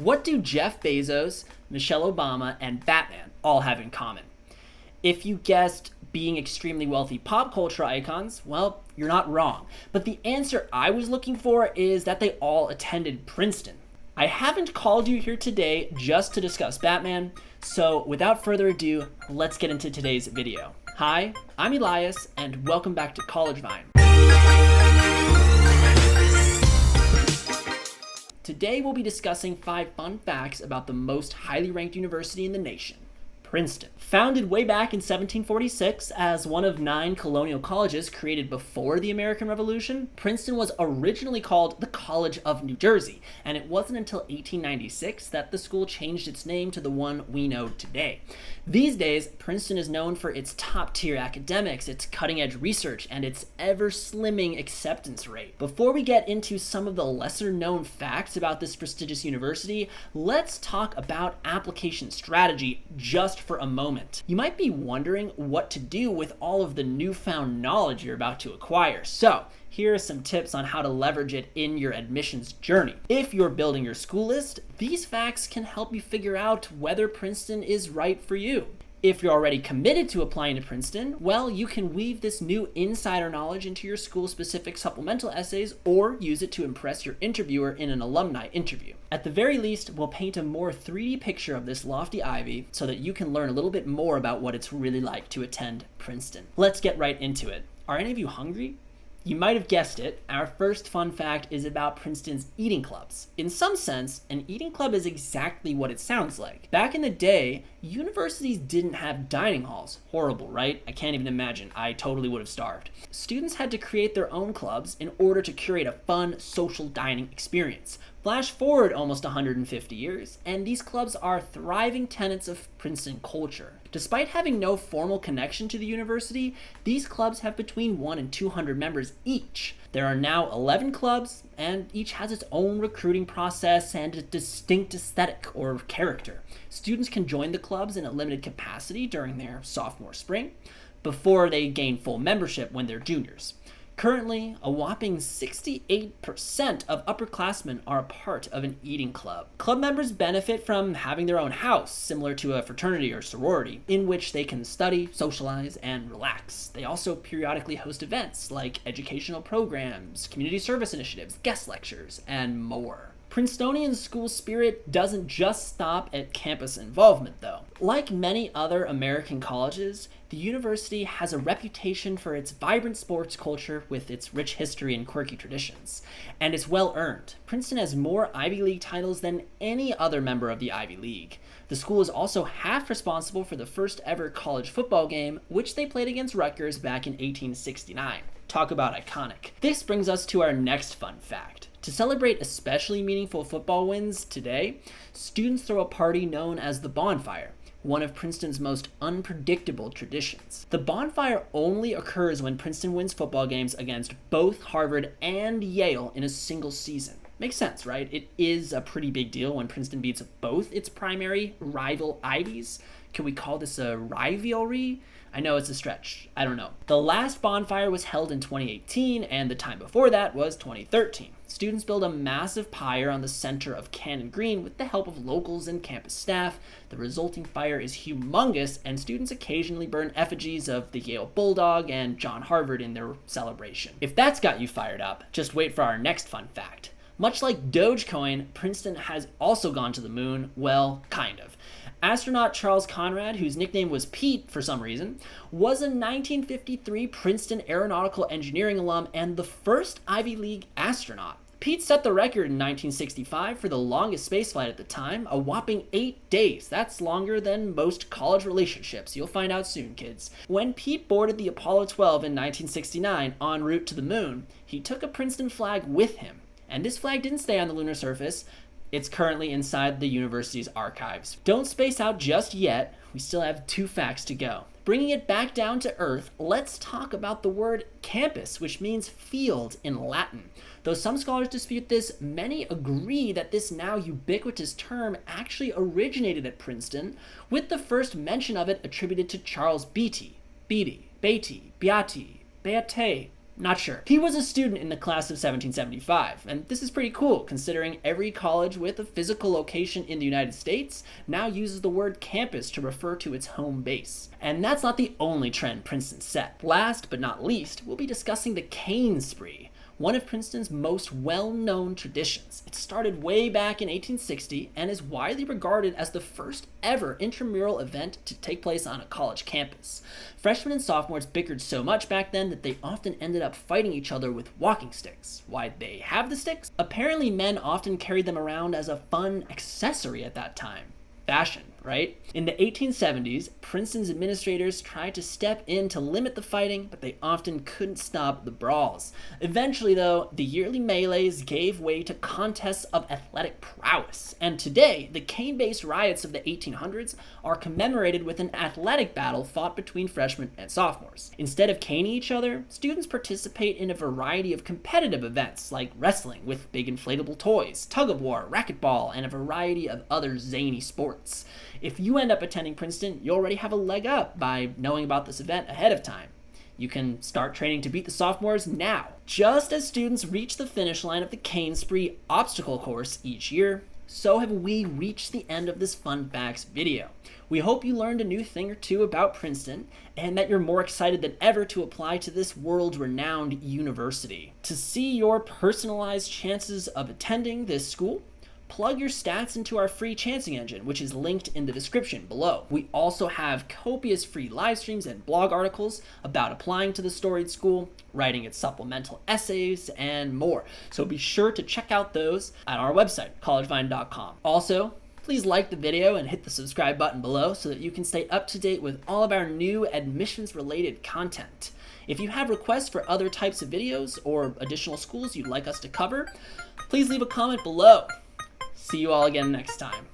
What do Jeff Bezos, Michelle Obama, and Batman all have in common? If you guessed being extremely wealthy pop culture icons, well, you're not wrong. But the answer I was looking for is that they all attended Princeton. I haven't called you here today just to discuss Batman, so without further ado, let's get into today's video. Hi, I'm Elias, and welcome back to College Vine. Today we'll be discussing 5 fun facts about the most highly ranked university in the nation, Princeton. Founded way back in 1746 as one of 9 colonial colleges created before the American Revolution, Princeton was originally called the College of New Jersey, and it wasn't until 1896 that the school changed its name to the one we know today. These days, Princeton is known for its top-tier academics, its cutting-edge research, and its ever-slimming acceptance rate. Before we get into some of the lesser-known facts about this prestigious university, let's talk about application strategy just for a moment. You might be wondering what to do with all of the newfound knowledge you're about to acquire. So, here are some tips on how to leverage it in your admissions journey. If you're building your school list, these facts can help you figure out whether Princeton is right for you. If you're already committed to applying to Princeton, well, you can weave this new insider knowledge into your school-specific supplemental essays or use it to impress your interviewer in an alumni interview. At the very least, we'll paint a more 3D picture of this lofty ivy so that you can learn a little bit more about what it's really like to attend Princeton. Let's get right into it. Are any of you hungry? You might have guessed it, our first fun fact is about Princeton's eating clubs. In some sense, an eating club is exactly what it sounds like. Back in the day, universities didn't have dining halls. Horrible, right? I can't even imagine. I totally would have starved. Students had to create their own clubs in order to curate a fun social dining experience. Flash forward almost 150 years, and these clubs are thriving tenets of Princeton culture. Despite having no formal connection to the university, these clubs have between 1 and 200 members each. There are now 11 clubs, and each has its own recruiting process and a distinct aesthetic or character. Students can join the clubs in a limited capacity during their sophomore spring, before they gain full membership when they're juniors. Currently, a whopping 68% of upperclassmen are a part of an eating club. Club members benefit from having their own house, similar to a fraternity or sorority, in which they can study, socialize, and relax. They also periodically host events like educational programs, community service initiatives, guest lectures, and more. Princetonian school spirit doesn't just stop at campus involvement, though. Like many other American colleges, the university has a reputation for its vibrant sports culture with its rich history and quirky traditions. And it's well earned. Princeton has more Ivy League titles than any other member of the Ivy League. The school is also half responsible for the first ever college football game, which they played against Rutgers back in 1869. Talk about iconic. This brings us to our next fun fact. To celebrate especially meaningful football wins today, students throw a party known as the Bonfire, one of Princeton's most unpredictable traditions. The Bonfire only occurs when Princeton wins football games against both Harvard and Yale in a single season. Makes sense, right? It is a pretty big deal when Princeton beats both its primary rival Ivies. Can we call this a rivalry? I know it's a stretch. I don't know. The last Bonfire was held in 2018, and the time before that was 2013. Students build a massive pyre on the center of Cannon Green with the help of locals and campus staff. The resulting fire is humongous, and students occasionally burn effigies of the Yale Bulldog and John Harvard in their celebration. If that's got you fired up, just wait for our next fun fact. Much like Dogecoin, Princeton has also gone to the moon. Well, kind of. Astronaut Charles Conrad, whose nickname was Pete for some reason, was a 1953 Princeton aeronautical engineering alum and the first Ivy League astronaut. Pete set the record in 1965 for the longest spaceflight at the time, a whopping 8 days. That's longer than most college relationships. You'll find out soon, kids. When Pete boarded the Apollo 12 in 1969 en route to the moon, he took a Princeton flag with him. And this flag didn't stay on the lunar surface. It's currently inside the university's archives. Don't space out just yet. We still have 2 facts to go. Bringing it back down to earth, let's talk about the word campus, which means field in Latin. Though some scholars dispute this, many agree that this now ubiquitous term actually originated at Princeton, with the first mention of it attributed to Charles Beatty, Beatty, Beatty, Beati, Beate, Not sure. He was a student in the class of 1775, and this is pretty cool considering every college with a physical location in the United States now uses the word campus to refer to its home base. And that's not the only trend Princeton set. Last but not least, we'll be discussing the cane spree, one of Princeton's most well-known traditions. It started way back in 1860 and is widely regarded as the first ever intramural event to take place on a college campus. Freshmen and sophomores bickered so much back then that they often ended up fighting each other with walking sticks. Why'd they have the sticks? Apparently men often carried them around as a fun accessory at that time. Fashion, right? In the 1870s, Princeton's administrators tried to step in to limit the fighting, but they often couldn't stop the brawls. Eventually, though, the yearly melees gave way to contests of athletic prowess, and today, the cane-based riots of the 1800s are commemorated with an athletic battle fought between freshmen and sophomores. Instead of caning each other, students participate in a variety of competitive events like wrestling with big inflatable toys, tug-of-war, racquetball, and a variety of other zany sports. If you end up attending Princeton, you already have a leg up by knowing about this event ahead of time. You can start training to beat the sophomores now. Just as students reach the finish line of the cane spree obstacle course each year, so have we reached the end of this Fun Facts video. We hope you learned a new thing or two about Princeton and that you're more excited than ever to apply to this world-renowned university. To see your personalized chances of attending this school, plug your stats into our free chancing engine, which is linked in the description below. We also have copious free live streams and blog articles about applying to the storied school, writing its supplemental essays, and more. So be sure to check out those at our website, collegevine.com. Also, please like the video and hit the subscribe button below so that you can stay up to date with all of our new admissions-related content. If you have requests for other types of videos or additional schools you'd like us to cover, please leave a comment below. See you all again next time.